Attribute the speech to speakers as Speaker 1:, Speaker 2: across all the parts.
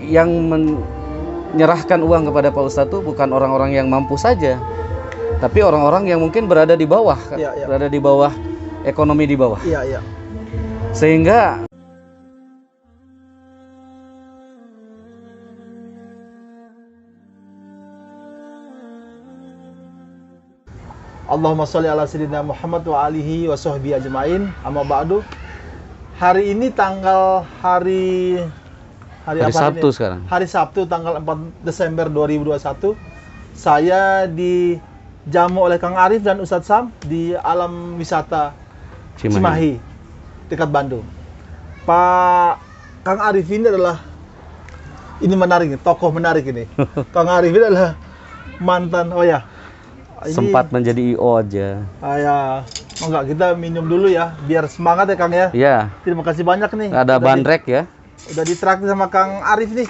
Speaker 1: yang menyerahkan uang kepada Pak Ustadz itu bukan orang-orang yang mampu saja, tapi orang-orang yang mungkin berada di bawah, berada di bawah, ekonomi di bawah. Sehingga
Speaker 2: Allahumma sholli ala sayyidina Muhammad wa alihi wa sahbihi ajmain. Amma ba'du. Hari ini hari apa
Speaker 1: Sabtu
Speaker 2: ini?
Speaker 1: sekarang.
Speaker 2: Hari Sabtu tanggal 4 Desember 2021. Saya dijamu oleh Kang Arif dan Ustadz Sam di alam wisata Cimahi dekat Bandung. Pak Kang Arif ini adalah menarik, tokoh menarik ini. Kang Arif ini adalah mantan ini
Speaker 1: sempat menjadi IO aja.
Speaker 2: Enggak, kita minum dulu ya, biar semangat ya Kang ya.
Speaker 1: Iya.
Speaker 2: Terima kasih banyak nih.
Speaker 1: Ada bandrek ya.
Speaker 2: Udah ditraktir sama Kang Arif nih.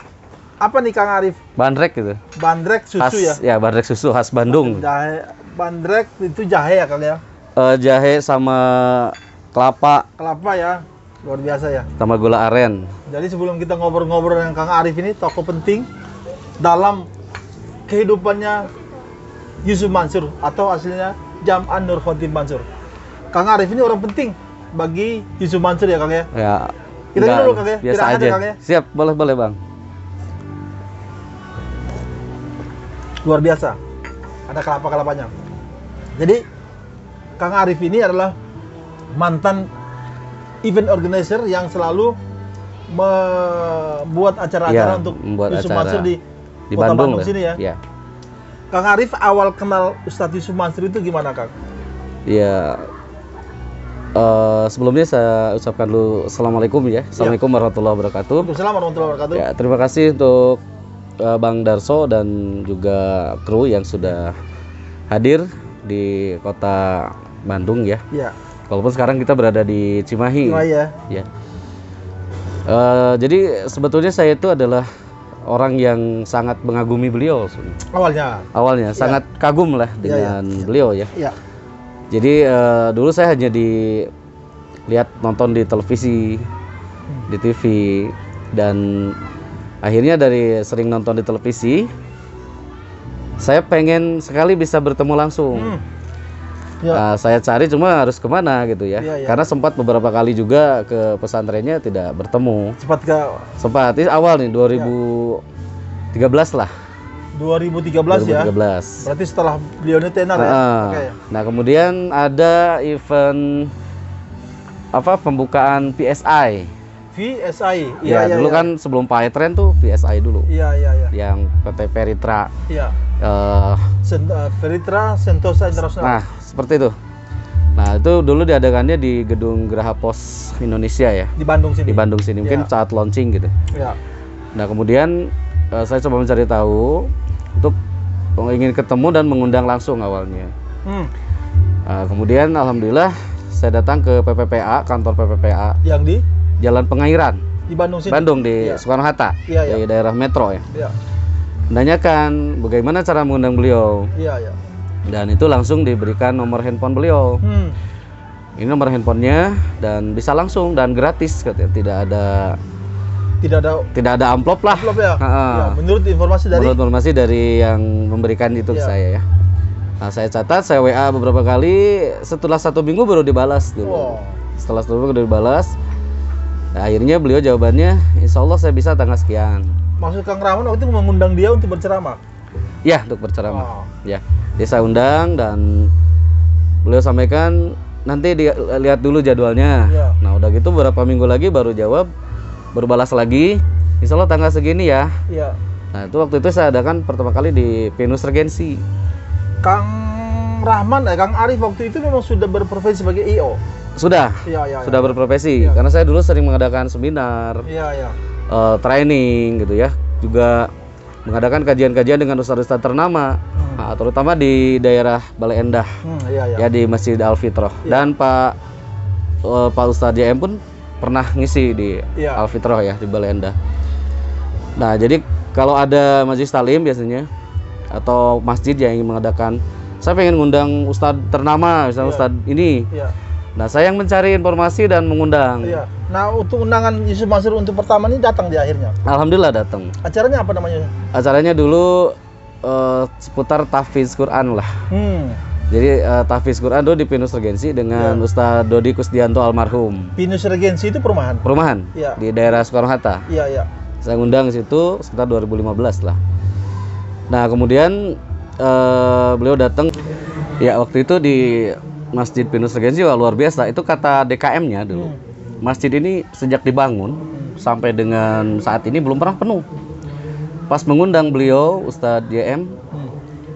Speaker 2: Apa nih Kang Arif?
Speaker 1: Bandrek gitu.
Speaker 2: Bandrek susu
Speaker 1: khas,
Speaker 2: ya?
Speaker 1: Ya, bandrek susu khas Bandung.
Speaker 2: Jahe, bandrek itu jahe ya Kang ya?
Speaker 1: Jahe sama kelapa.
Speaker 2: Kelapa ya, luar biasa ya.
Speaker 1: Sama gula aren.
Speaker 2: Jadi sebelum kita ngobrol-ngobrol dengan Kang Arif ini, tokoh penting dalam kehidupannya Yusuf Mansur atau aslinya Jam'an Nur Khotim Mansur. Kang Arif ini orang penting bagi Yusuf Mansur ya Kang ya?
Speaker 1: Ya.
Speaker 2: Kita dulu Kang ya?
Speaker 1: Biasa aja. Kang, ya? Siap, boleh Bang.
Speaker 2: Luar biasa. Ada kelapa-kelapanya. Jadi Kang Arif ini adalah mantan event organizer yang selalu membuat acara-acara untuk Yusuf Mansur di Kota Bandung sini ya?
Speaker 1: Ya.
Speaker 2: Kang Arif awal kenal Ustadz Yusuf Mansur itu gimana Kang?
Speaker 1: Ya, sebelumnya saya ucapkan dulu Assalamualaikum ya. Assalamualaikum warahmatullahi wabarakatuh.
Speaker 2: Waalaikumsalam warahmatullahi wabarakatuh.
Speaker 1: Ya, terima kasih untuk Bang Darso dan juga kru yang sudah hadir di kota Bandung ya.
Speaker 2: Iya.
Speaker 1: Walaupun sekarang kita berada di Cimahi.
Speaker 2: Oh iya.
Speaker 1: Ya. Jadi sebetulnya saya itu adalah orang yang sangat mengagumi beliau. Awalnya sangat kagum lah dengan beliau ya.
Speaker 2: Iya.
Speaker 1: Jadi dulu saya hanya dilihat nonton di televisi, di TV, dan akhirnya dari sering nonton di televisi, saya pengen sekali bisa bertemu langsung. Saya cari cuma harus kemana gitu ya. Karena sempat beberapa kali juga ke pesantrennya tidak bertemu. Sempat. Ini awal nih 2013 lah.
Speaker 2: 2013 ya. Berarti setelah beliau ini tenar ya.
Speaker 1: Okay. Nah, kemudian ada event pembukaan PSI.
Speaker 2: Iya,
Speaker 1: dulu kan sebelum Paetren tuh PSI dulu.
Speaker 2: Iya.
Speaker 1: Yang PT Peritra.
Speaker 2: Iya. Peritra Sentosa Internasional.
Speaker 1: Nah, seperti itu. Nah, itu dulu diadakannya di Gedung Geraha Pos Indonesia ya. Di Bandung sini. Mungkin saat launching gitu.
Speaker 2: Iya.
Speaker 1: Nah, kemudian saya coba mencari tahu untuk ingin ketemu dan mengundang langsung awalnya. Nah, kemudian alhamdulillah saya datang ke PPPA, kantor PPPA yang di Jalan Pengairan
Speaker 2: di Bandung sini.
Speaker 1: Bandung di Soekarno-Hatta, di daerah Metro ya. Menanyakan bagaimana cara mengundang beliau. Dan itu langsung diberikan nomor handphone beliau. Ini nomor handphonenya dan bisa langsung dan gratis, katanya. Tidak ada amplop lah.
Speaker 2: Menurut informasi dari
Speaker 1: yang memberikan itu ke saya ya. Nah, saya catat, saya WA beberapa kali, setelah 1 minggu baru dibalas dulu. Setelah 1 minggu baru dibalas. Nah, akhirnya beliau jawabannya, insya Allah saya bisa tanggal sekian.
Speaker 2: Maksud Kang Rahman waktu itu mengundang dia untuk berceramah?
Speaker 1: Ya, untuk berceramah. Ya, dia saya undang dan beliau sampaikan nanti lihat dulu jadwalnya. Nah, udah gitu beberapa minggu lagi baru jawab, berbalas lagi, insya Allah tanggal segini ya. Nah, itu waktu itu saya adakan pertama kali di Venus Regency.
Speaker 2: Kang Rahman, Kang Arif waktu itu memang sudah berprofesi sebagai IO?
Speaker 1: Sudah berprofesi. Karena saya dulu sering mengadakan seminar, training gitu ya. Juga mengadakan kajian-kajian dengan ustadz-ustadz ternama, terutama di daerah Bale Endah, ya di Masjid Al-Fitrah. Dan Pak Ustadz JM pun pernah ngisi di Al-Fitrah ya di Bale Endah. Nah, jadi kalau ada majelis talim biasanya atau masjid yang ingin mengadakan, saya pengen ngundang ustadz ternama, misalnya ustadz ini. Nah, saya yang mencari informasi dan mengundang.
Speaker 2: Iya. Nah, untuk undangan Yusuf Mansur untuk pertama ini datang di akhirnya.
Speaker 1: Alhamdulillah datang.
Speaker 2: Acaranya apa namanya?
Speaker 1: Acaranya dulu seputar tahfiz Quran lah. Jadi tahfiz Quran dulu di Pinus Regensi dengan Ustadz Dodi Kusdianto almarhum.
Speaker 2: Pinus Regensi itu perumahan?
Speaker 1: Perumahan.
Speaker 2: Iya.
Speaker 1: Di daerah Soekarno-Hatta.
Speaker 2: Iya, iya.
Speaker 1: Saya ngundang situ sekitar 2015 lah. Nah, kemudian beliau datang. Ya, waktu itu di Masjid Pinus Regensi luar biasa. Itu kata DKM-nya dulu. Masjid ini sejak dibangun sampai dengan saat ini belum pernah penuh. Pas mengundang beliau Ustadz JM,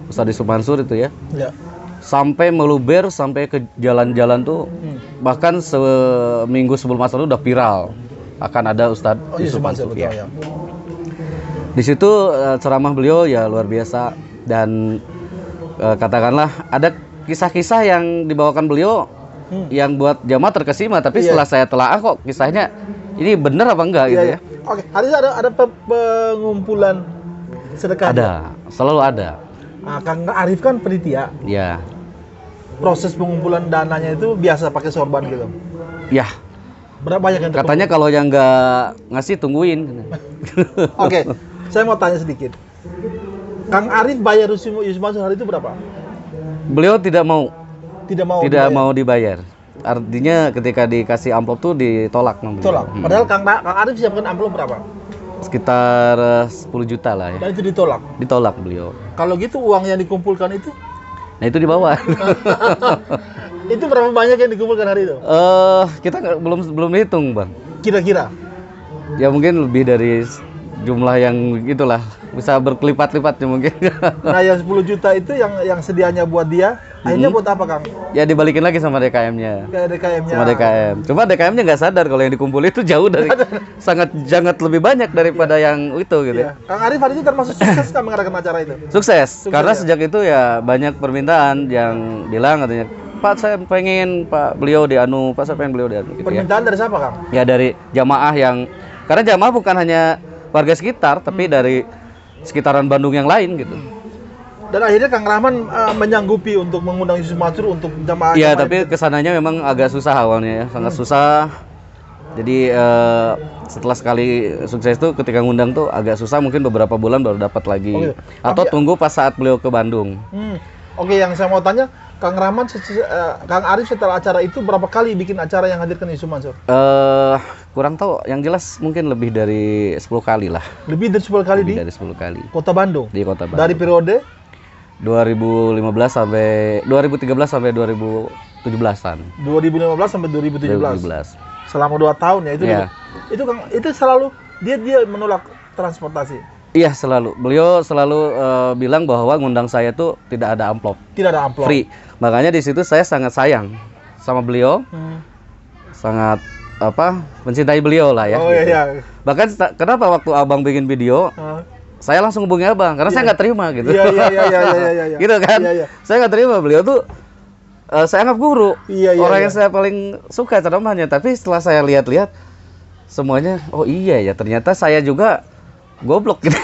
Speaker 1: Ustadz Yusuf Mansur itu ya.
Speaker 2: Ya.
Speaker 1: Sampai meluber sampai ke jalan-jalan tuh. Bahkan seminggu sebelum acara udah viral. Akan ada Ustadz Yusuf Mansur ya. Di situ ceramah beliau ya luar biasa dan katakanlah ada kisah-kisah yang dibawakan beliau yang buat jamaah terkesima, tapi setelah saya telaah kok kisahnya ini bener apa enggak gitu ya.
Speaker 2: Oke, hari ini ada pengumpulan sedekah.
Speaker 1: Ada, selalu ada.
Speaker 2: Nah, Kang Arif kan penitia.
Speaker 1: Ya.
Speaker 2: Proses pengumpulan dananya itu biasa pakai sorban gitu.
Speaker 1: Ya.
Speaker 2: Berapa banyak yang terkumpul?
Speaker 1: Katanya kalau yang nggak ngasih tungguin.
Speaker 2: Oke, saya mau tanya sedikit. Kang Arif bayar Yusuf Mansur hari itu berapa?
Speaker 1: Beliau tidak mau
Speaker 2: dibayar.
Speaker 1: Artinya ketika dikasih amplop tuh ditolak.
Speaker 2: Tolak. Padahal Kang Arif siapkan amplop berapa?
Speaker 1: Sekitar 10 juta lah ya.
Speaker 2: Dan itu ditolak.
Speaker 1: Ditolak beliau.
Speaker 2: Kalau gitu uang yang dikumpulkan itu?
Speaker 1: Nah, itu dibawa.
Speaker 2: Itu berapa banyak yang dikumpulkan hari itu?
Speaker 1: Kita belum hitung, Bang.
Speaker 2: Kira-kira?
Speaker 1: Ya mungkin lebih dari jumlah yang itulah, bisa berkelipat-lipatnya mungkin.
Speaker 2: Nah, yang 10 juta itu yang sedianya buat dia, akhirnya buat apa, Kang?
Speaker 1: Ya dibalikin lagi sama DKM-nya.
Speaker 2: Kayak DKM-nya.
Speaker 1: Sama DKM. Cuma DKM-nya nggak sadar kalau yang dikumpul itu jauh dari sangat lebih banyak daripada yang itu gitu.
Speaker 2: Iya. Kang Arif hari itu termasuk sukses nggak mengadakan acara itu?
Speaker 1: Sukses karena
Speaker 2: ya?
Speaker 1: sejak itu ya banyak permintaan yang bilang katanya, Pak saya pengen Pak beliau dianu, Pak saya pengen beliau dianu. Gitu,
Speaker 2: permintaan dari siapa, Kang?
Speaker 1: Ya dari jamaah yang, karena jamaah bukan hanya warga sekitar, tapi dari sekitaran Bandung yang lain gitu.
Speaker 2: Dan akhirnya Kang Rahman menyanggupi untuk mengundang Yusuf Mansur untuk jamaah.
Speaker 1: Iya, tapi kesananya memang agak susah awalnya ya, sangat susah. Jadi setelah sekali sukses itu ketika ngundang tuh agak susah, mungkin beberapa bulan baru dapat lagi. Atau tunggu pas saat beliau ke Bandung.
Speaker 2: Oke, yang saya mau tanya, Kang Rahman, Kang Arif setelah acara itu berapa kali bikin acara yang hadirkan Yusuf Mansur?
Speaker 1: Kurang tahu, yang jelas mungkin lebih dari 10 kali lah.
Speaker 2: Lebih dari 10 kali
Speaker 1: dari 10 kali.
Speaker 2: Kota Bandung?
Speaker 1: Di Kota Bandung.
Speaker 2: Dari periode?
Speaker 1: 2013 sampai 2017-an.
Speaker 2: 2015 sampai 2017.
Speaker 1: 2017.
Speaker 2: Selama 2 tahun ya itu.
Speaker 1: Yeah.
Speaker 2: Itu selalu dia menolak transportasi.
Speaker 1: Iya, selalu. Beliau selalu bilang bahwa ngundang saya tuh tidak ada amplop.
Speaker 2: Tidak ada amplop.
Speaker 1: Free. Makanya di situ saya sangat sayang sama beliau. Sangat mencintai beliau lah ya.
Speaker 2: Oh
Speaker 1: gitu.
Speaker 2: iya.
Speaker 1: Bahkan kenapa waktu Abang bikin video, saya langsung hubungi Abang karena saya nggak terima gitu.
Speaker 2: Iya.
Speaker 1: Gitu kan?
Speaker 2: Iya.
Speaker 1: Saya nggak terima, beliau tuh saya anggap guru. Orang yang saya paling suka ceramahnya, tapi setelah saya lihat-lihat semuanya, oh iya ya, ternyata saya juga goblok gitu.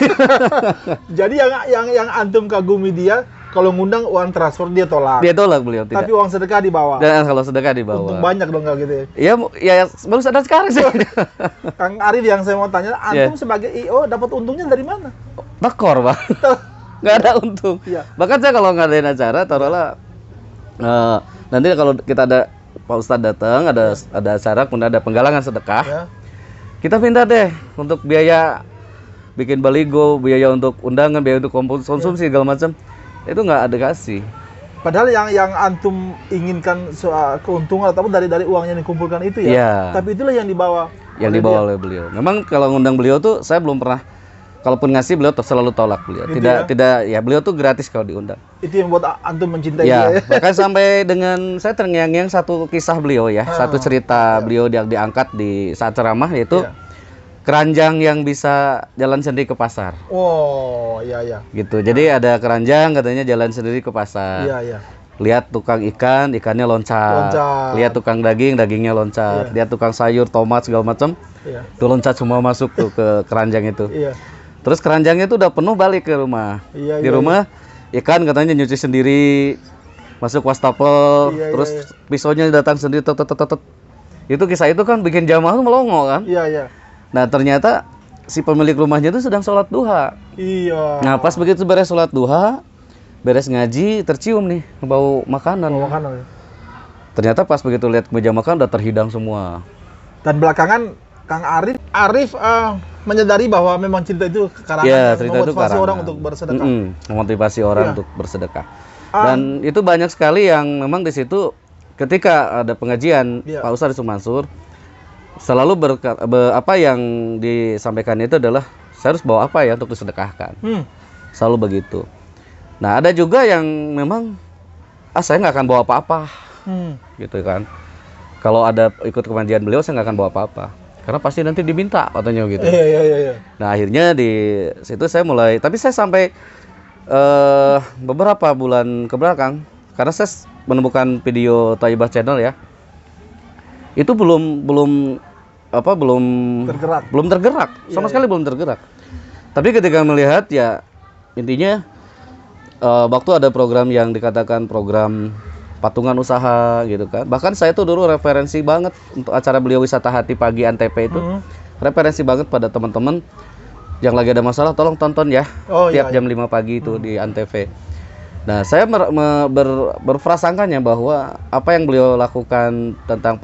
Speaker 2: Jadi yang antum kagumi dia, kalau ngundang uang transfer dia tolak.
Speaker 1: Dia tolak beliau tidak.
Speaker 2: Tapi uang sedekah dibawa.
Speaker 1: Dan kalau sedekah dibawa.
Speaker 2: Untung banyak dong kalau gitu.
Speaker 1: Ya baru sadar sekarang sih.
Speaker 2: Kang Arif, yang saya mau tanya, antum sebagai IO dapat untungnya dari mana?
Speaker 1: Tekor, Bang. Nggak ada untung.
Speaker 2: Iya.
Speaker 1: Bahkan saya kalau ngadain acara, taruhlah nanti kalau kita ada Pak Ustadz datang, ada acara, kemudian ada penggalangan sedekah.
Speaker 2: Ya.
Speaker 1: Kita minta deh untuk biaya bikin baligo, biaya untuk undangan, biaya untuk konsumsi segala macam. Itu nggak ada kasih.
Speaker 2: Padahal yang antum inginkan keuntungan ataupun dari uang yang dikumpulkan itu ya.
Speaker 1: Iya.
Speaker 2: Tapi itulah yang dibawa.
Speaker 1: Yang dibawa oleh beliau. Memang kalau ngundang beliau tuh saya belum pernah, kalaupun ngasih beliau selalu tolak beliau.
Speaker 2: Gitu
Speaker 1: tidak ya beliau tuh gratis kalau diundang.
Speaker 2: Itu yang buat antum mencintai
Speaker 1: Ya,
Speaker 2: dia.
Speaker 1: bahkan sampai dengan saya terngiang-ngiang satu kisah beliau ya, satu cerita beliau yang diangkat di saat ceramah, yaitu keranjang yang bisa jalan sendiri ke pasar.
Speaker 2: Oh, iya.
Speaker 1: Gitu. Jadi ada keranjang katanya jalan sendiri ke pasar.
Speaker 2: Iya.
Speaker 1: Lihat tukang ikan, ikannya loncat. Lihat tukang daging, dagingnya loncat. Lihat tukang sayur, tomat segala macam.
Speaker 2: Iya.
Speaker 1: Tuh loncat semua masuk tuh ke keranjang itu.
Speaker 2: Iya.
Speaker 1: Terus keranjangnya tuh udah penuh, balik ke rumah.
Speaker 2: Iya,
Speaker 1: Di rumah ikan katanya nyuci sendiri. masuk wastafel,
Speaker 2: Iya,
Speaker 1: terus
Speaker 2: iya.
Speaker 1: pisaunya datang sendiri, tet. Itu kisah itu kan bikin jamaah tuh melongo kan.
Speaker 2: Iya, iya.
Speaker 1: Nah ternyata si pemilik rumahnya itu sedang sholat duha.
Speaker 2: Iya.
Speaker 1: Nah pas begitu beres sholat duha, beres ngaji, tercium nih bau makanan.
Speaker 2: Oh, makanan.
Speaker 1: Ternyata pas begitu lihat meja makan udah terhidang semua.
Speaker 2: Dan belakangan Kang Arif menyadari bahwa memang cerita itu karangan
Speaker 1: Iya,
Speaker 2: yang
Speaker 1: cerita itu
Speaker 2: memotivasi
Speaker 1: karangan.
Speaker 2: orang untuk bersedekah.
Speaker 1: Memotivasi orang
Speaker 2: Iya.
Speaker 1: untuk bersedekah. Dan itu banyak sekali yang memang di situ ketika ada pengajian
Speaker 2: Iya.
Speaker 1: Pak Ustadz Mansur selalu apa yang disampaikan itu adalah saya harus bawa apa ya untuk disedekahkan. Selalu begitu. Nah, ada juga yang memang saya nggak akan bawa apa-apa. Gitu kan. Kalau ada ikut pengajian beliau saya nggak akan bawa apa-apa. Karena pasti nanti diminta katanya gitu.
Speaker 2: Iya.
Speaker 1: Nah, akhirnya di situ saya mulai, tapi saya sampai beberapa bulan ke belakang karena saya menemukan video Thayyibah Channel ya. Itu belum tergerak. Sama sekali belum tergerak. Tapi ketika melihat ya intinya waktu ada program yang dikatakan program patungan usaha gitu kan. Bahkan saya tuh dulu referensi banget untuk acara beliau Wisata Hati Pagi Antv itu. Referensi banget pada teman-teman yang lagi ada masalah tolong tonton ya. Tiap jam 5 pagi itu di Antv. Nah, saya berprasangkanya bahwa apa yang beliau lakukan tentang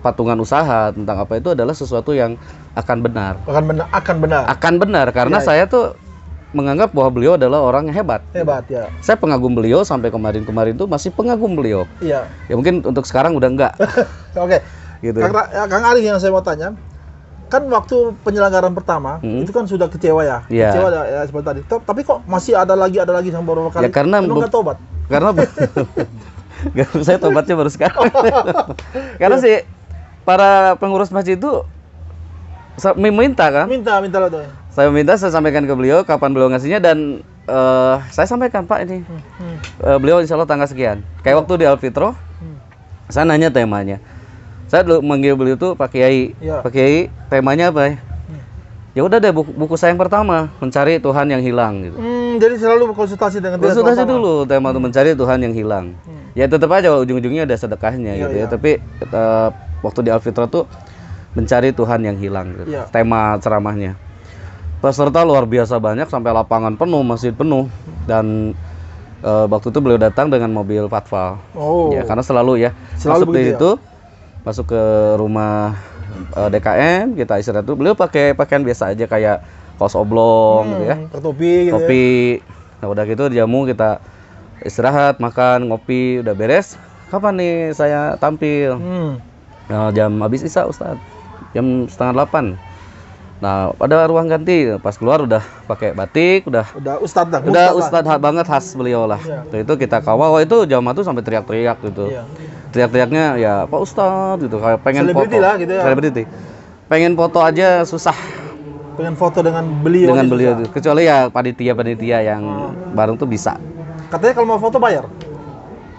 Speaker 1: patungan usaha, tentang apa itu adalah sesuatu yang akan benar. Akan benar karena saya tuh menganggap bahwa beliau adalah orang yang hebat.
Speaker 2: Ya.
Speaker 1: Saya pengagum beliau sampai kemarin tuh masih pengagum beliau.
Speaker 2: Iya.
Speaker 1: Ya mungkin untuk sekarang udah enggak.
Speaker 2: Oke.
Speaker 1: Gitu.
Speaker 2: Kang Arif yang saya mau tanya, kan waktu penyelenggaraan pertama itu kan sudah kecewa ya.
Speaker 1: Iya.
Speaker 2: Kecewa ya seperti tadi. Tapi kok masih ada lagi sampai beberapa kali.
Speaker 1: Ya karena
Speaker 2: nggak tobat.
Speaker 1: Karena saya tobatnya baru sekarang. Karena sih para pengurus masjid itu meminta kan?
Speaker 2: Minta lah tuh.
Speaker 1: Saya minta, saya sampaikan ke beliau kapan beliau ngasihnya dan saya sampaikan Pak ini beliau insya Allah tanggal sekian. Kayak waktu di Alfitro, saya nanya temanya. Saya dulu manggil beliau tuh Pak Kiai. Pak Kiai, temanya apa ya? Ya udah deh buku saya yang pertama, Mencari Tuhan yang Hilang gitu.
Speaker 2: Jadi selalu berkonsultasi dengan
Speaker 1: konsultasi dulu tema itu Mencari Tuhan yang Hilang. Ya tetap aja ujung-ujungnya ada sedekahnya gitu ya. Tapi waktu di Alfitro tuh Mencari Tuhan yang Hilang gitu. Tema ceramahnya. Peserta luar biasa banyak sampai lapangan penuh, masjid penuh dan waktu itu beliau datang dengan mobil Fatfal. Ya karena selalu masuk di itu masuk ke rumah DKM kita istirahat itu beliau pakai pakaian biasa aja kayak kaos oblong gitu ya,
Speaker 2: topi gitu.
Speaker 1: Nah udah gitu jamu kita istirahat makan ngopi udah beres. Kapan nih saya tampil? Nah, jam habis isya Ustadz, jam 7:30. Nah, pada ruang ganti pas keluar udah pakai batik, udah
Speaker 2: ustadz
Speaker 1: banget khas beliau lah. Itu kita kawal, itu jamaah tuh sampai teriak-teriak gitu. Teriak-teriaknya ya Pak Ustadz gitu, kayak pengen
Speaker 2: selebriti
Speaker 1: foto.
Speaker 2: Lah, gitu ya.
Speaker 1: Selebriti. Pengen foto aja susah.
Speaker 2: Pengen foto dengan beliau.
Speaker 1: Kecuali ya panitia yang bareng tuh bisa.
Speaker 2: Katanya kalau mau foto bayar.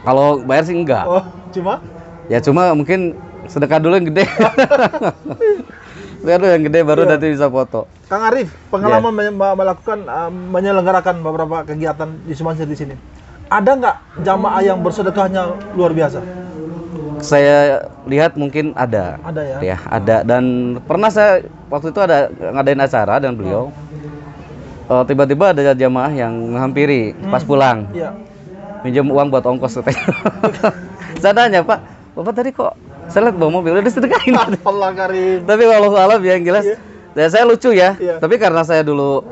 Speaker 1: Kalau bayar sih enggak.
Speaker 2: Oh, cuma?
Speaker 1: Ya cuma mungkin sedekah dulu yang gede. Lihat yang gede baru nanti bisa foto.
Speaker 2: Kang Arif, pengalaman melakukan menyelenggarakan beberapa kegiatan di Sumansir di sini. Ada nggak jamaah yang bersedekahnya luar biasa?
Speaker 1: Saya lihat mungkin ada.
Speaker 2: Ada ya?
Speaker 1: Ya, ada dan pernah saya waktu itu ada ngadain acara dengan beliau. Tiba-tiba ada jamaah yang menghampiri pas pulang.
Speaker 2: Iya.
Speaker 1: Minjem uang buat ongkos katanya. Saya tanya, Pak, Bapak tadi kok saya lihat bawa mobil udah sedekahin.
Speaker 2: Allah karim.
Speaker 1: Tapi walau alam yang jelas saya lucu ya. Tapi karena saya dulu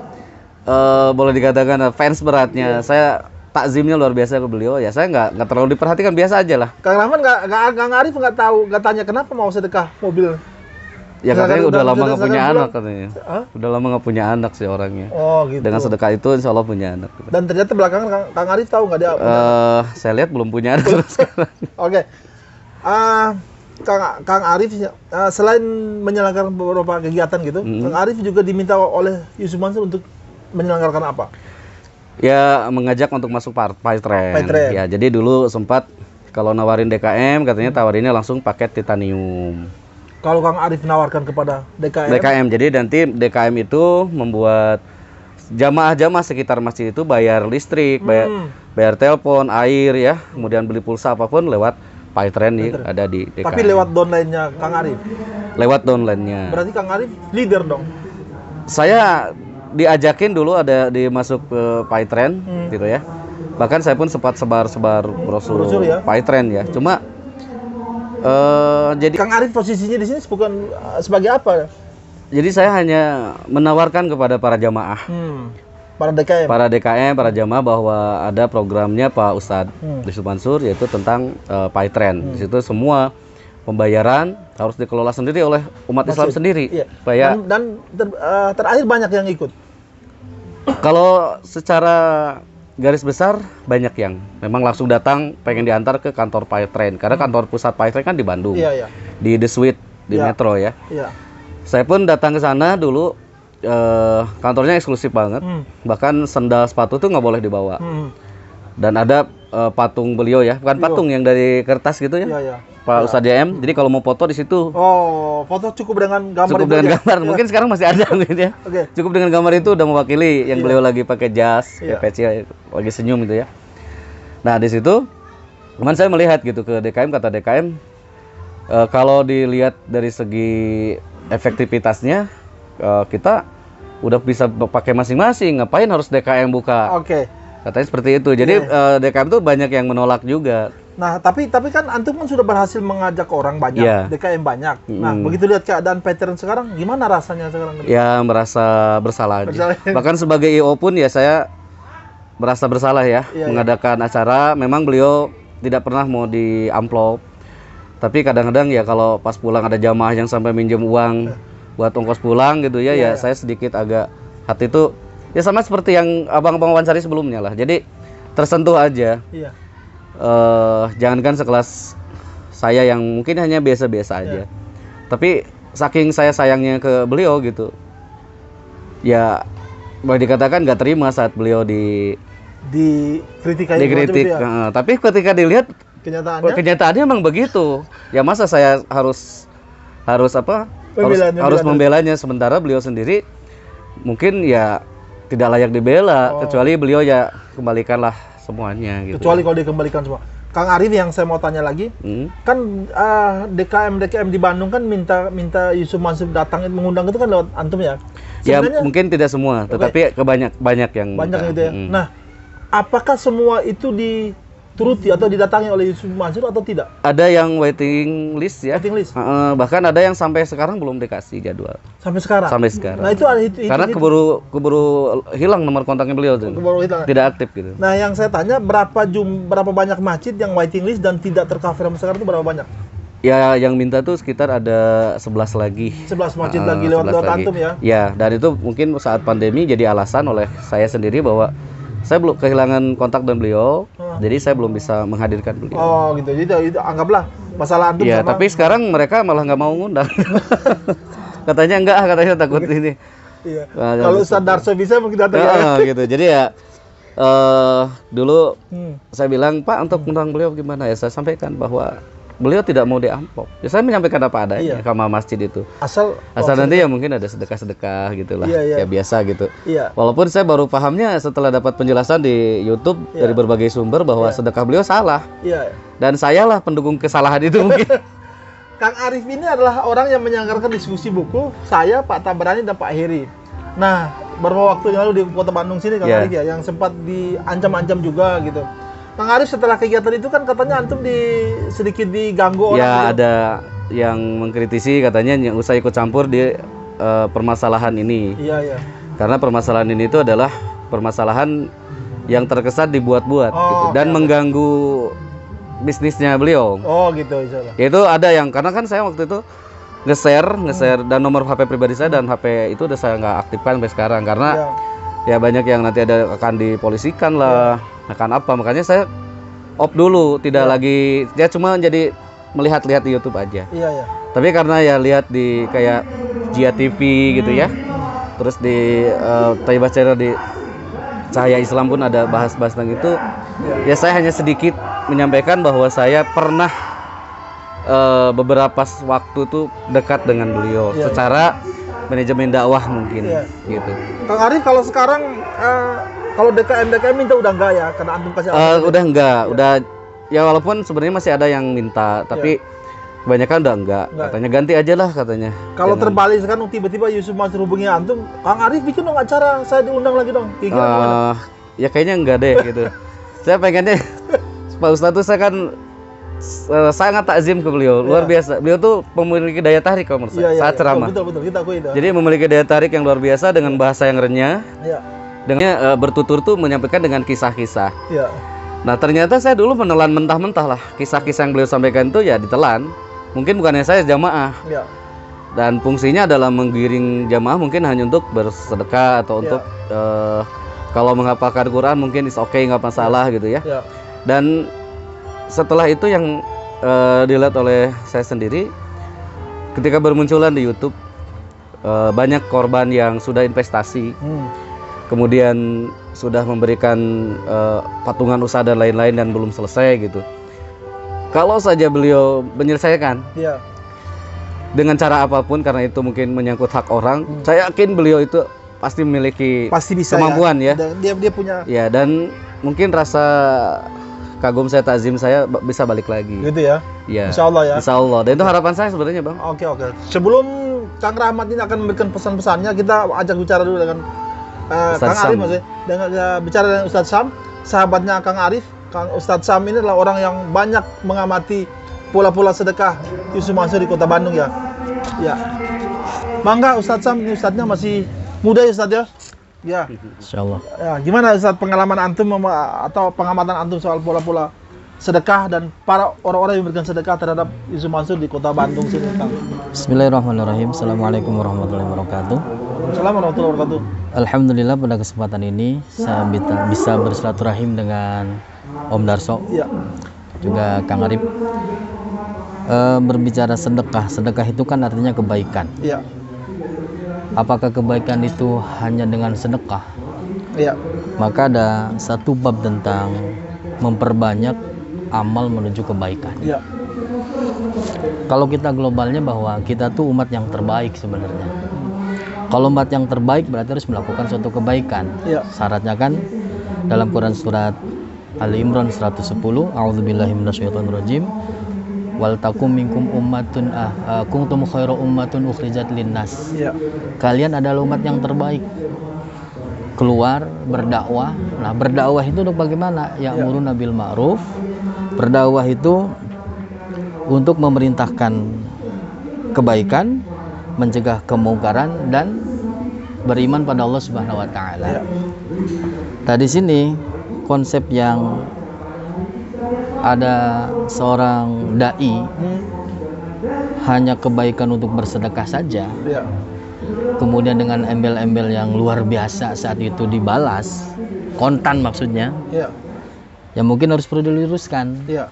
Speaker 1: boleh dikatakan fans beratnya, saya takzimnya luar biasa ke beliau. Ya saya nggak terlalu diperhatikan, biasa aja lah.
Speaker 2: Kang Rahman Kang Arif nggak tanya kenapa mau sedekah mobil.
Speaker 1: Ya katanya udah lama nggak punya anak katanya. Udah lama nggak punya anak sih orangnya.
Speaker 2: Oh gitu.
Speaker 1: Dengan sedekah itu insya Allah punya anak.
Speaker 2: Dan ternyata belakangan Kang Arif tahu nggak dia?
Speaker 1: Saya lihat belum punya anak sekarang.
Speaker 2: Oke. Kang Arif selain menyelenggarakan beberapa kegiatan gitu, Kang Arif juga diminta oleh Yusuf Mansur untuk menyelenggarakan apa?
Speaker 1: Ya mengajak untuk masuk Paytrend. Ya jadi dulu sempat kalau nawarin DKM katanya tawarinnya langsung paket titanium.
Speaker 2: Kalau Kang Arif menawarkan kepada DKM?
Speaker 1: Jadi nanti DKM itu membuat jamaah-jamaah sekitar masjid itu bayar listrik, bayar telepon, air ya, kemudian beli pulsa apapun lewat PayTran ada di DKM.
Speaker 2: Tapi lewat downline-nya Kang Arif.
Speaker 1: Lewat downline-nya.
Speaker 2: Berarti Kang Arif leader dong.
Speaker 1: Saya diajakin dulu ada dimasuk ke PayTran gitu ya. Bahkan saya pun sempat sebar-sebar brosur
Speaker 2: ya?
Speaker 1: PayTran ya. Cuma jadi
Speaker 2: Kang Arif posisinya di sini bukan sebagai apa?
Speaker 1: jadi saya hanya menawarkan kepada para jamaah,
Speaker 2: Para DKM.
Speaker 1: para jamaah bahwa ada programnya Pak Ustadz Yusuf Mansur yaitu tentang PayTran. Di situ semua pembayaran harus dikelola sendiri oleh umat Islam sendiri.
Speaker 2: Iya.
Speaker 1: Supaya
Speaker 2: Dan terakhir banyak yang ikut.
Speaker 1: kalau secara garis besar banyak yang memang langsung datang pengen diantar ke kantor PayTran karena kantor pusat PayTran kan di Bandung.
Speaker 2: Iya.
Speaker 1: Di The Suite di Metro ya.
Speaker 2: Iya.
Speaker 1: Saya pun datang ke sana dulu, kantornya eksklusif banget. Bahkan sendal sepatu tuh nggak boleh dibawa. Dan ada patung beliau ya, bukan patung yang dari kertas gitu ya,
Speaker 2: Iya.
Speaker 1: Pak Ustadz JM. Jadi kalau mau foto di situ,
Speaker 2: Oh, foto cukup dengan gambar
Speaker 1: cukup
Speaker 2: itu
Speaker 1: dengan
Speaker 2: aja?
Speaker 1: gambar. Mungkin sekarang masih ada gitu ya.
Speaker 2: Oke.
Speaker 1: Cukup dengan gambar itu udah mewakili yang beliau lagi pakai jas,
Speaker 2: Iya.
Speaker 1: peci, lagi senyum gitu ya. Nah di situ, cuman saya melihat gitu ke DKM, kata DKM, kalau dilihat dari segi efektivitasnya kita udah bisa pakai masing-masing, ngapain harus DKM buka?
Speaker 2: Oke.
Speaker 1: Katanya seperti itu. Jadi DKM tuh banyak yang menolak juga.
Speaker 2: Nah, tapi kan antum kan sudah berhasil mengajak orang banyak,
Speaker 1: Iya.
Speaker 2: DKM banyak. Nah, begitu lihat keadaan PayTran sekarang, gimana rasanya sekarang?
Speaker 1: Ya merasa bersalah aja.
Speaker 2: Bersalah.
Speaker 1: Bahkan sebagai IO pun ya saya merasa bersalah ya
Speaker 2: Iya.
Speaker 1: mengadakan acara. Memang beliau tidak pernah mau di amplop. Tapi kadang-kadang ya kalau pas pulang ada jamaah yang sampai minjem uang buat ongkos pulang gitu ya, ya saya sedikit agak hati itu ya sama seperti yang abang-abang wawancari sebelumnya lah. Jadi tersentuh aja.
Speaker 2: Iya.
Speaker 1: Jangankan sekelas saya yang mungkin hanya biasa-biasa aja. Tapi saking saya sayangnya ke beliau gitu. Ya boleh dikatakan nggak terima saat beliau
Speaker 2: Dikritik.
Speaker 1: dikritik. Tapi ketika dilihat kenyataannya emang begitu. Ya masa saya harus apa? Harus membelanya sementara beliau sendiri mungkin ya tidak layak dibela kecuali beliau ya kembalikanlah semuanya gitu.
Speaker 2: Kecuali kalau dikembalikan semua. Kang Arif yang saya mau tanya lagi, kan DKM di Bandung kan minta Yusuf Mansur datang mengundang itu kan lewat antum ya?
Speaker 1: Ya mungkin tidak semua, tetapi banyak yang
Speaker 2: gitu ya. Nah, apakah semua itu dituruti atau didatangi oleh Yusuf Mansur atau tidak?
Speaker 1: Ada yang waiting list ya.
Speaker 2: Waiting list.
Speaker 1: Bahkan ada yang sampai sekarang belum dikasih jadwal.
Speaker 2: Sampai sekarang.
Speaker 1: Nah
Speaker 2: itu
Speaker 1: karena keburu hilang nomor kontaknya beliau tuh. Tidak aktif gitu.
Speaker 2: Nah yang saya tanya berapa banyak masjid yang waiting list dan tidak tercover sampai sekarang itu berapa banyak?
Speaker 1: Ya yang minta tuh sekitar ada 11 lagi.
Speaker 2: 11 masjid lagi lewat antum ya?
Speaker 1: Ya, dan itu mungkin saat pandemi jadi alasan oleh saya sendiri bahwa saya belum kehilangan kontak dengan beliau, jadi saya belum bisa menghadirkan beliau.
Speaker 2: Oh gitu, jadi itu anggaplah masalah antum
Speaker 1: ya,
Speaker 2: sama.
Speaker 1: Tapi sekarang mereka malah nggak mau ngundang. Katanya enggak, katanya takut ini.
Speaker 2: Iya. Kalau Ustaz Darso bisa mungkin datang ya.
Speaker 1: Gitu. Jadi ya dulu saya bilang, Pak, untuk undang beliau gimana ya? Saya sampaikan bahwa beliau tidak mau diamplop. Ya, saya menyampaikan apa adanya sama masjid itu. Asal nanti ya mungkin ada sedekah-sedekah gitulah. Ya biasa gitu. Walaupun saya baru pahamnya setelah dapat penjelasan di YouTube dari berbagai sumber bahwa sedekah beliau salah. Dan sayalah pendukung kesalahan itu mungkin.
Speaker 2: Kang Arif ini adalah orang yang menyelenggarakan diskusi buku, saya, Pak Tabrani, dan Pak Heri. Nah, beberapa waktu yang lalu di Kota Bandung sini Kang Arif ya, yang sempat diancam-ancam juga gitu. Kang Arif setelah kegiatan itu kan katanya antum sedikit diganggu orang.
Speaker 1: Ya gitu. Ada yang mengkritisi katanya yang usah ikut campur di permasalahan ini.
Speaker 2: Iya.
Speaker 1: Karena permasalahan ini itu adalah permasalahan yang terkesan dibuat-buat gitu, dan mengganggu bisnisnya beliau.
Speaker 2: Oh gitu, insyaallah.
Speaker 1: Itu ada yang karena kan saya waktu itu nge-share dan nomor HP pribadi saya dan HP itu udah saya nggak aktifkan sampai sekarang karena ya banyak yang nanti akan dipolisikan lah. Akan apa, makanya saya off dulu, tidak lagi, ya cuma jadi melihat-lihat di YouTube aja.
Speaker 2: Iya.
Speaker 1: Tapi karena ya lihat di kayak Jia TV gitu ya, terus di Thayyibah Channel di Cahaya Islam pun ada bahas-bahas tentang itu. Ya saya hanya sedikit menyampaikan bahwa saya pernah beberapa waktu itu dekat dengan beliau secara manajemen dakwah mungkin
Speaker 2: Iya.
Speaker 1: gitu.
Speaker 2: Kang Arif kalau sekarang kalau DKM minta udah enggak ya karena antum kasih alasan.
Speaker 1: Udah enggak, udah ya walaupun sebenarnya masih ada yang minta, tapi kebanyakan udah enggak. Katanya ganti aja lah katanya.
Speaker 2: Kalau
Speaker 1: Jangan-
Speaker 2: terbalik sekarang tiba-tiba Yusuf Mansur hubungi antum, Kang Arif bikin dong acara, saya diundang lagi dong. Kira-kira gimana?
Speaker 1: Ya kayaknya enggak deh gitu. Saya pengennya Pak Ustadz tuh saya kan sangat takzim ke beliau, luar biasa. Beliau tuh memiliki daya tarik kalau menurut saya, saat ceramah.
Speaker 2: Betul, kita akui itu.
Speaker 1: Jadi memiliki daya tarik yang luar biasa dengan bahasa yang renyah,
Speaker 2: Iya.
Speaker 1: dengan bertutur tuh menyampaikan dengan kisah-kisah.
Speaker 2: Iya.
Speaker 1: Nah ternyata saya dulu menelan mentah-mentah lah kisah-kisah yang beliau sampaikan itu ya ditelan. Mungkin bukannya saya jamaah.
Speaker 2: Iya.
Speaker 1: Dan fungsinya adalah menggiring jamaah mungkin hanya untuk bersedekah atau untuk kalau menghafalkan Quran mungkin is okay, nggak masalah gitu ya.
Speaker 2: Iya.
Speaker 1: Dan setelah itu yang dilihat oleh saya sendiri ketika bermunculan di YouTube banyak korban yang sudah investasi, kemudian sudah memberikan patungan usaha dan lain-lain dan belum selesai gitu. Kalau saja beliau menyelesaikan
Speaker 2: Iya.
Speaker 1: dengan cara apapun karena itu mungkin menyangkut hak orang, saya yakin beliau itu pasti memiliki
Speaker 2: Pasti bisa
Speaker 1: kemampuan ya.
Speaker 2: Dan dia punya
Speaker 1: Ya dan mungkin rasa kagum saya, takzim saya bisa balik lagi.
Speaker 2: gitu ya.
Speaker 1: Ya.
Speaker 2: Insya Allah ya.
Speaker 1: Insya Allah. Dan itu harapan saya sebenarnya, Bang.
Speaker 2: Oke. Sebelum Kang Rahmat ini akan memberikan pesan-pesannya, kita ajak bicara dulu dengan
Speaker 1: Ustadz
Speaker 2: Kang
Speaker 1: Sam.
Speaker 2: Arif, maksudnya. Dengan bicara dengan Ustadz Sam, sahabatnya Kang Arif. Ustadz Sam ini adalah orang yang banyak mengamati pola-pola sedekah Yusuf Mansur di Kota Bandung ya. Ya. Bangga Ustadz Sam, ini Ustadznya masih muda ya Ustadz ya. Ya.
Speaker 3: Insyaallah.
Speaker 2: Ya, gimana Ustadz pengalaman antum atau pengamatan antum soal pola-pola sedekah dan para orang-orang yang memberikan sedekah terhadap Yusuf Mansur di Kota Bandung sini, Kang?
Speaker 3: Bismillahirrahmanirrahim. Assalamualaikum warahmatullahi wabarakatuh.
Speaker 2: Assalamualaikum warahmatullahi wabarakatuh.
Speaker 3: Alhamdulillah pada kesempatan ini saya bisa bersilaturahim dengan Om Darso,
Speaker 2: Ya.
Speaker 3: juga Kang Arif. Berbicara sedekah, sedekah itu kan artinya kebaikan.
Speaker 2: Iya.
Speaker 3: Apakah kebaikan itu hanya dengan sedekah?
Speaker 2: Iya.
Speaker 3: Maka ada satu bab tentang memperbanyak amal menuju kebaikan.
Speaker 2: Iya.
Speaker 3: Kalau kita globalnya bahwa kita tuh umat yang terbaik sebenarnya. Kalau umat yang terbaik berarti harus melakukan suatu kebaikan.
Speaker 2: Iya.
Speaker 3: Syaratnya kan dalam Quran surat Ali Imran 110, A'udzubillahi minasyaitonirrajim. Wal takum minkum ummatun kuntum khairu ummatun ukhrijat linnas.
Speaker 2: Iya.
Speaker 3: Kalian adalah umat yang terbaik. Keluar berdakwah. Nah, berdakwah itu untuk bagaimana? Ya'muruna bil ma'ruf. Berdakwah itu untuk memerintahkan kebaikan, mencegah kemungkaran dan beriman pada Allah Subhanahu wa taala. Nah, di sini konsep yang ada seorang dai hanya kebaikan untuk bersedekah saja,
Speaker 2: Iya.
Speaker 3: kemudian dengan embel-embel yang luar biasa saat itu dibalas, kontan maksudnya,
Speaker 2: Iya.
Speaker 3: ya mungkin harus perlu diluruskan.
Speaker 2: Iya.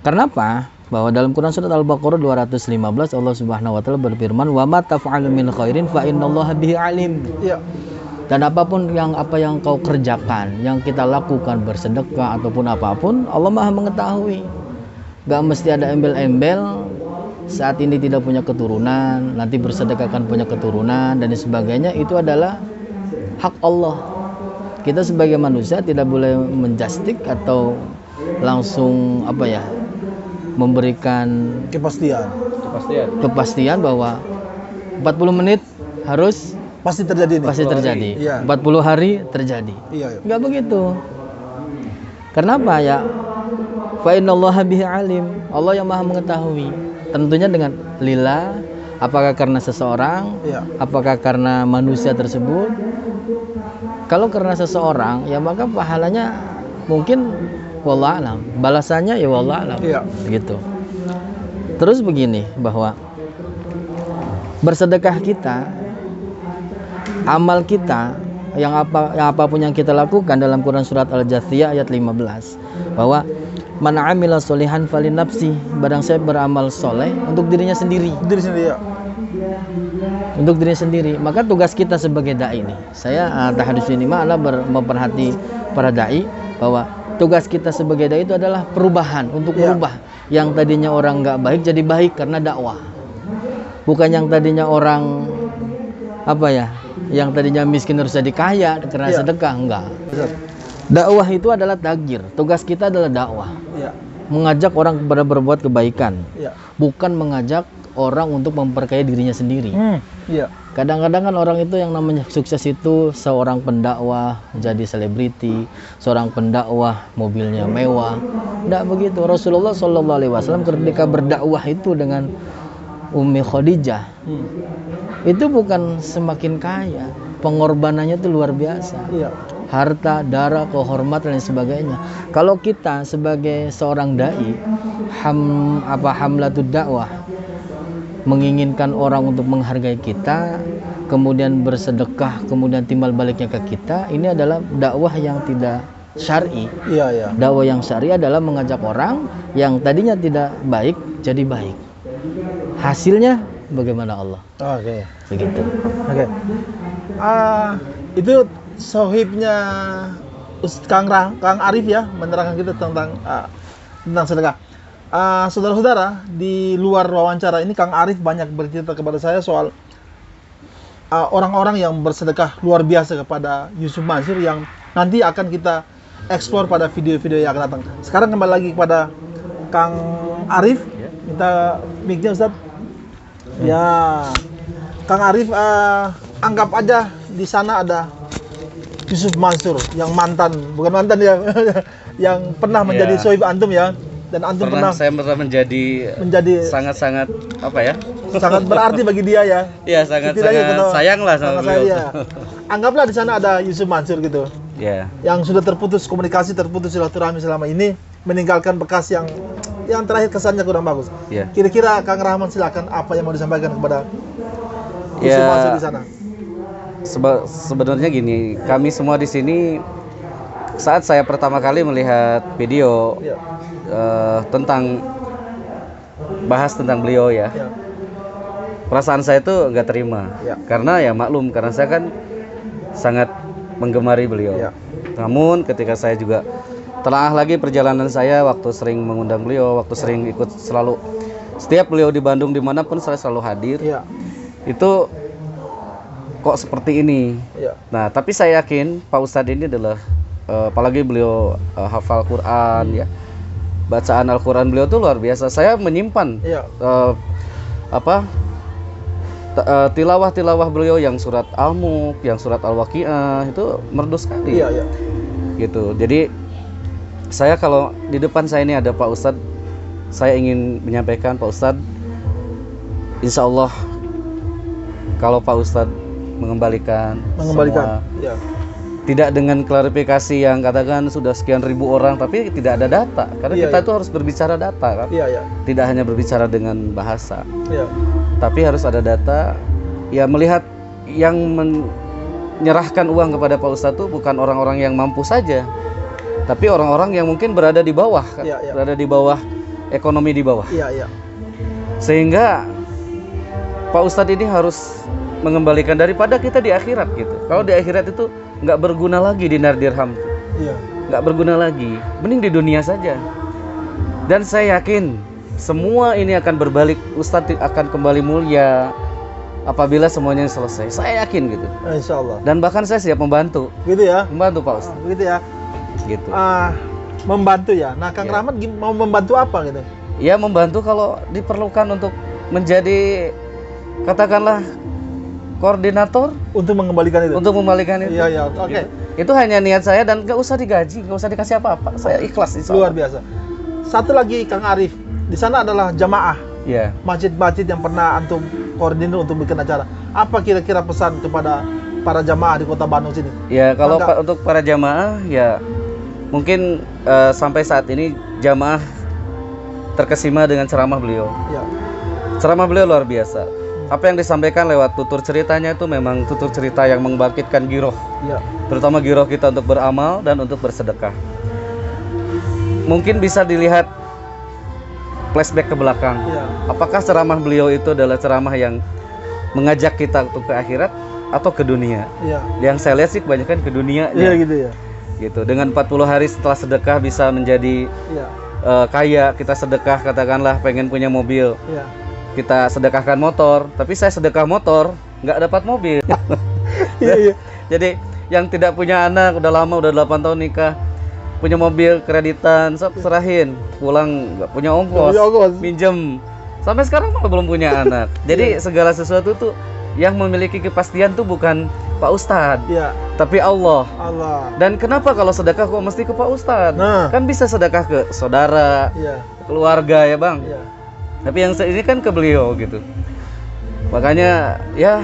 Speaker 3: Karena apa? Bahwa dalam Quran surat Al-Baqarah 215 Allah Subhanahu wa taala berfirman, "Wa ma taf'alu min khairin fa innallaha bihi alim."
Speaker 2: Iya.
Speaker 3: Dan apapun apa yang kau kerjakan, yang kita lakukan bersedekah ataupun apapun, Allah Maha mengetahui. Gak mesti ada embel-embel saat ini tidak punya keturunan, nanti bersedekah akan punya keturunan dan sebagainya. Itu adalah hak Allah. Kita sebagai manusia tidak boleh menjustik atau langsung memberikan kepastian bahwa 40 menit harus
Speaker 2: Pasti terjadi nih.
Speaker 3: pasti terjadi.
Speaker 2: Iya.
Speaker 3: 40 hari terjadi.
Speaker 2: Iya.
Speaker 3: Enggak begitu. Kenapa ya? Fa innallaha bihi alim. Allah yang Maha mengetahui. Tentunya dengan lillah, apakah karena seseorang,
Speaker 2: Iya.
Speaker 3: apakah karena manusia tersebut. Kalau karena seseorang, ya maka pahalanya mungkin wallah alam. Balasannya ya wallah alam.
Speaker 2: Iya.
Speaker 3: Begitu. Terus begini bahwa bersedekah kita, amal kita yang apapun yang kita lakukan dalam Quran surat Al-Jathiyah ayat 15 bahwa man amila sholihan falinafsi, barang siapa beramal soleh untuk dirinya sendiri.
Speaker 2: Diri sendiri ya.
Speaker 3: Untuk dirinya sendiri. Maka tugas kita sebagai dai ini, saya tahadus ini adalah memperhati para dai bahwa tugas kita sebagai dai itu adalah perubahan, untuk merubah yang tadinya orang nggak baik jadi baik karena dakwah. Bukan yang tadinya orang apa ya, yang tadinya miskin harus jadi kaya karena
Speaker 2: Iya.
Speaker 3: sedekah, enggak.
Speaker 2: Ustaz.
Speaker 3: Dakwah itu adalah takjir. Tugas kita adalah dakwah.
Speaker 2: Iya.
Speaker 3: Mengajak orang kepada berbuat kebaikan,
Speaker 2: Iya.
Speaker 3: bukan mengajak orang untuk memperkaya dirinya sendiri.
Speaker 2: Iya.
Speaker 3: Kadang-kadang kan orang itu yang namanya sukses itu seorang pendakwah jadi selebriti, seorang pendakwah mobilnya mewah. Tidak begitu. Rasulullah SAW ketika berdakwah itu dengan Ummi Khadijah, itu bukan semakin kaya, pengorbanannya itu luar biasa.
Speaker 2: Iya.
Speaker 3: Harta, darah, kehormatan dan sebagainya. Kalau kita sebagai seorang dai, hamlatud dakwah, menginginkan orang untuk menghargai kita, kemudian bersedekah, kemudian timbal baliknya ke kita, ini adalah dakwah yang tidak syar'i.
Speaker 2: Iya, iya.
Speaker 3: Dakwah yang syar'i adalah mengajak orang yang tadinya tidak baik jadi baik. Hasilnya bagaimana Allah?
Speaker 2: Oke.
Speaker 3: Begitu.
Speaker 2: Oke. Itu sohibnya Kang Arif ya, menerangkan kita tentang sedekah. Saudara-saudara, di luar wawancara ini Kang Arif banyak bercerita kepada saya soal orang-orang yang bersedekah luar biasa kepada Yusuf Mansur yang nanti akan kita eksplor pada video-video yang akan datang. Sekarang kembali lagi kepada Kang Arif. Minta mic-nya Ustaz. Ya. Kang Arif, anggap aja di sana ada Yusuf Mansur yang bukan mantan ya, yang pernah menjadi sohib antum ya, dan antum
Speaker 1: saya pernah menjadi sangat-sangat apa ya?
Speaker 2: Sangat berarti bagi dia ya.
Speaker 1: Iya, sangat-sangat sayang lah sama beliau.
Speaker 2: Dia. Anggaplah di sana ada Yusuf Mansur gitu.
Speaker 1: Iya.
Speaker 2: Yang sudah terputus komunikasi, terputus silaturahmi selama ini, meninggalkan bekas yang terakhir kesannya kurang bagus.
Speaker 1: Iya.
Speaker 2: Kira-kira Kang Rahman silakan apa yang mau disampaikan kepada Yusuf Mansur di sana?
Speaker 1: Sebenarnya gini, kami semua di sini saat saya pertama kali melihat video bahas tentang beliau ya, perasaan saya itu nggak terima, karena ya maklum, karena saya kan sangat menggemari beliau. Namun ketika saya juga telah lagi perjalanan saya, waktu sering mengundang beliau, waktu sering ikut selalu setiap beliau di Bandung dimanapun saya selalu hadir. Itu kok seperti ini. Nah, tapi saya yakin Pak Ustadz ini adalah apalagi beliau hafal Quran ya, bacaan Al-Quran beliau tuh luar biasa. Saya menyimpan tilawah beliau yang surat Al-Mulk, yang surat Al-Waqiah, itu merdu sekali. Gitu. Jadi saya kalau di depan saya ini ada Pak Ustadz, saya ingin menyampaikan Pak Ustadz, insya Allah kalau Pak Ustadz mengembalikan semua, tidak dengan klarifikasi yang katakan sudah sekian ribu orang tapi tidak ada data, karena kita itu harus berbicara data kan, tidak hanya berbicara dengan bahasa, tapi harus ada data. Ya, melihat yang menyerahkan uang kepada Pak Ustadz itu bukan orang-orang yang mampu saja, tapi orang-orang yang mungkin berada di bawah kan? Berada di bawah, ekonomi di bawah, sehingga Pak Ustadz ini harus mengembalikan daripada kita di akhirat gitu. Kalau di akhirat itu nggak berguna lagi dinar dirham, nggak berguna lagi, mending di dunia saja. Dan saya yakin semua ini akan berbalik, Ustadz akan kembali mulia apabila semuanya selesai. Saya yakin gitu.
Speaker 2: Insya Allah.
Speaker 1: Dan bahkan saya siap membantu.
Speaker 2: Gitu ya?
Speaker 1: Membantu Pak Ustadz.
Speaker 2: Begitu ya?
Speaker 1: Gitu.
Speaker 2: Membantu ya. Nah, Kang Rahmat mau membantu apa gitu?
Speaker 1: Ya, membantu kalau diperlukan untuk menjadi katakanlah koordinator
Speaker 2: untuk mengembalikan itu. Iya, oke.
Speaker 1: Itu hanya niat saya dan nggak usah digaji, nggak usah dikasih apa-apa. Saya ikhlas.
Speaker 2: Luar biasa. Satu lagi Kang Arif, di sana adalah jamaah. Masjid-masjid yang pernah antum koordinir untuk bikin acara. Apa kira-kira pesan kepada para jamaah di Kota Bandung sini?
Speaker 1: Ya, kalau untuk para jamaah ya mungkin sampai saat ini jamaah terkesima dengan ceramah beliau. Ceramah beliau luar biasa. Apa yang disampaikan lewat tutur ceritanya itu memang tutur cerita yang membangkitkan giroh, terutama giroh kita untuk beramal dan untuk bersedekah. Mungkin bisa dilihat flashback ke belakang. Apakah ceramah beliau itu adalah ceramah yang mengajak kita untuk ke akhirat atau ke dunia? Yang saya lihat sih kebanyakan ke dunia. Gitu. Dengan 40 hari setelah sedekah bisa menjadi kaya, kita sedekah katakanlah pengen punya mobil. Kita sedekahkan motor, tapi saya sedekah motor nggak dapat mobil.
Speaker 2: Iya, iya.
Speaker 1: Jadi yang tidak punya anak udah lama, udah 8 tahun nikah, punya mobil kreditan, serahin, pulang nggak punya ongkos,
Speaker 2: Nggak punya ongkos.
Speaker 1: minjem, sampai sekarang malah belum punya anak. Jadi segala sesuatu tuh yang memiliki kepastian tuh bukan Pak Ustadz,
Speaker 2: Iya.
Speaker 1: tapi Allah.
Speaker 2: Allah.
Speaker 1: Dan kenapa kalau sedekah kok mesti ke Pak Ustadz?
Speaker 2: Nah.
Speaker 1: Kan bisa sedekah ke saudara,
Speaker 2: Iya.
Speaker 1: keluarga ya bang.
Speaker 2: Iya.
Speaker 1: Tapi yang ini kan ke beliau gitu. Makanya ya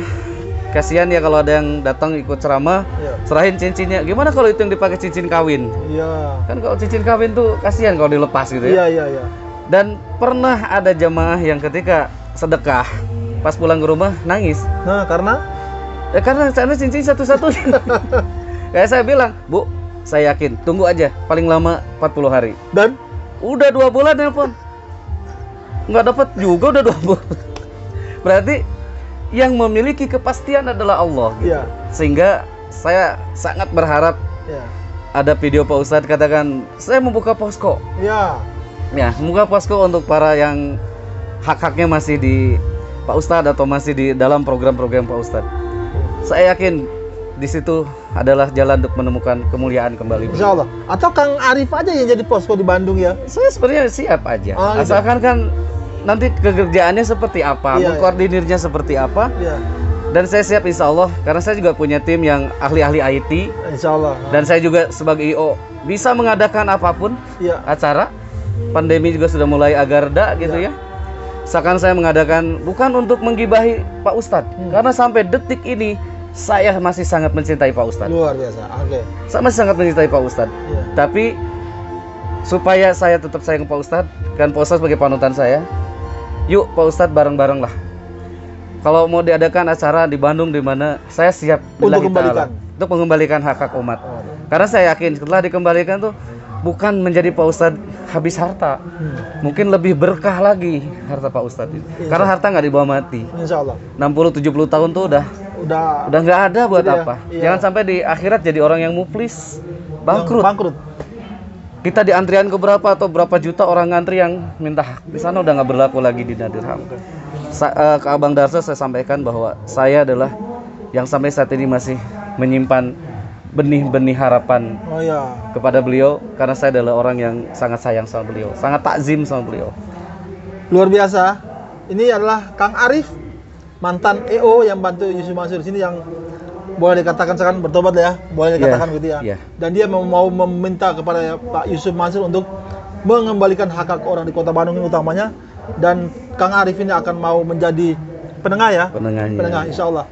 Speaker 1: kasihan ya kalau ada yang datang ikut ceramah,
Speaker 2: Iya.
Speaker 1: serahin cincinnya. Gimana kalau itu yang dipakai cincin kawin?
Speaker 2: Iya.
Speaker 1: Kan kalau cincin kawin tuh kasihan kalau dilepas gitu ya.
Speaker 2: Iya, iya, iya.
Speaker 1: Dan pernah ada jamaah yang ketika sedekah pas pulang ke rumah nangis.
Speaker 2: Nah, karena
Speaker 1: Ya karena sana cincin satu-satunya. Kayak saya bilang, Bu, saya yakin, tunggu aja, paling lama 40 hari.
Speaker 2: dan
Speaker 1: Udah 2 bulan nelpon, nggak dapat juga udah 2 bulan. Berarti yang memiliki kepastian adalah Allah. Gitu.
Speaker 2: iya.
Speaker 1: Sehingga saya sangat berharap
Speaker 2: Iya.
Speaker 1: ada video Pak Ustadz katakan, saya membuka posko.
Speaker 2: Iya.
Speaker 1: Ya, membuka posko untuk para yang hak-haknya masih di Pak Ustadz atau masih di dalam program-program Pak Ustadz. Saya yakin di situ adalah jalan untuk menemukan kemuliaan kembali.
Speaker 2: Insya Allah. Atau Kang Arif aja yang jadi posko di Bandung ya.
Speaker 1: Saya sebenarnya siap aja.
Speaker 2: Oh, gitu.
Speaker 1: Asalkan kan nanti kekerjaannya seperti apa,
Speaker 2: Iya,
Speaker 1: mengkoordinirnya seperti apa.
Speaker 2: Iya.
Speaker 1: Dan saya siap insya Allah, karena saya juga punya tim yang ahli-ahli IT.
Speaker 2: Insya Allah.
Speaker 1: Dan saya juga sebagai IO bisa mengadakan apapun
Speaker 2: Iya.
Speaker 1: acara. Pandemi juga sudah mulai agak reda gitu
Speaker 2: Iya.
Speaker 1: ya. Seakan saya mengadakan bukan untuk menggibahi Pak Ustadz, karena sampai detik ini saya masih sangat mencintai Pak Ustadz.
Speaker 2: Luar biasa. Oke.
Speaker 1: Saya masih sangat mencintai Pak Ustadz.
Speaker 2: Iya.
Speaker 1: Tapi supaya saya tetap sayang Pak Ustadz, kan Pak Ustadz sebagai panutan saya, yuk Pak Ustadz bareng-bareng lah. Kalau mau diadakan acara di Bandung di mana, saya siap
Speaker 2: Untuk
Speaker 1: billahi
Speaker 2: kembalikan.
Speaker 1: ta'ala, untuk mengembalikan hak-hak umat.
Speaker 2: Oh.
Speaker 1: Karena saya yakin setelah dikembalikan tuh bukan menjadi Pak Ustadz habis harta, mungkin lebih berkah lagi harta Pak Ustadz ini.
Speaker 2: Iya.
Speaker 1: Karena harta nggak dibawa mati.
Speaker 2: Insya Allah.
Speaker 1: 60-70 tahun tuh udah nggak ada buat
Speaker 2: Iya,
Speaker 1: apa.
Speaker 2: iya.
Speaker 1: Jangan sampai di akhirat jadi orang yang muflis, bangkrut.
Speaker 2: Bangkrut.
Speaker 1: Kita di antrian ke berapa atau berapa juta orang ngantri yang minta hak. Di sana udah nggak berlaku lagi di Dirham. Ke Abang Darsa saya sampaikan bahwa saya adalah yang sampai saat ini masih menyimpan benih-benih harapan
Speaker 2: Oh ya.
Speaker 1: kepada beliau, karena saya adalah orang yang sangat sayang sama beliau, sangat takzim sama beliau.
Speaker 2: Luar biasa. Ini adalah Kang Arif, mantan EO yang bantu Yusuf Mansur di sini, yang boleh dikatakan sekarang bertobat ya, boleh dikatakan
Speaker 1: Iya,
Speaker 2: gitu ya.
Speaker 1: iya.
Speaker 2: Dan dia mau meminta kepada Pak Yusuf Mansur untuk mengembalikan hak-hak orang di Kota Bandung ini utamanya. Dan Kang Arif ini akan mau menjadi penengah ya.
Speaker 1: Penengahnya.
Speaker 2: Penengah insya Allah.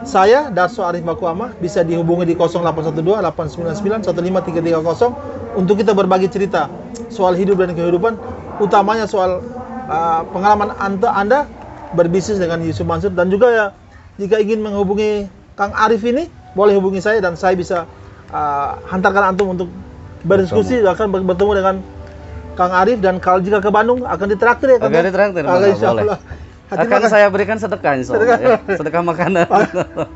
Speaker 2: Saya Darso Arif Makuamah bisa dihubungi di 0812 899 15330 untuk kita berbagi cerita soal hidup dan kehidupan, utamanya soal pengalaman Anda berbisnis dengan Yusuf Mansur. Dan juga ya, jika ingin menghubungi Kang Arif ini, boleh hubungi saya dan saya bisa hantarkan antum untuk berdiskusi, akan bertemu dengan Kang Arif. Dan kalau jika ke Bandung akan ditraktir ya Kang?
Speaker 1: Akan ditraktir,
Speaker 2: Akan,
Speaker 1: boleh.
Speaker 2: insya Allah.
Speaker 1: Akan saya berikan sedekah insya Allah, ya. Sedekah makanan.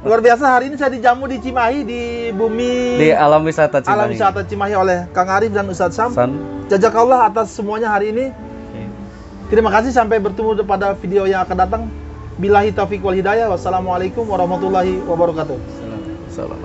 Speaker 2: Luar biasa, hari ini saya dijamu di Cimahi, di bumi
Speaker 1: Di alam wisata Cimahi.
Speaker 2: alam wisata Cimahi oleh Kang Arif dan Ustadz Sam.
Speaker 1: San.
Speaker 2: Jazakallah atas semuanya hari ini. Terima kasih, sampai bertemu pada video yang akan datang. Billahi taufiq wal hidayah. Wassalamualaikum warahmatullahi wabarakatuh.
Speaker 1: Salam.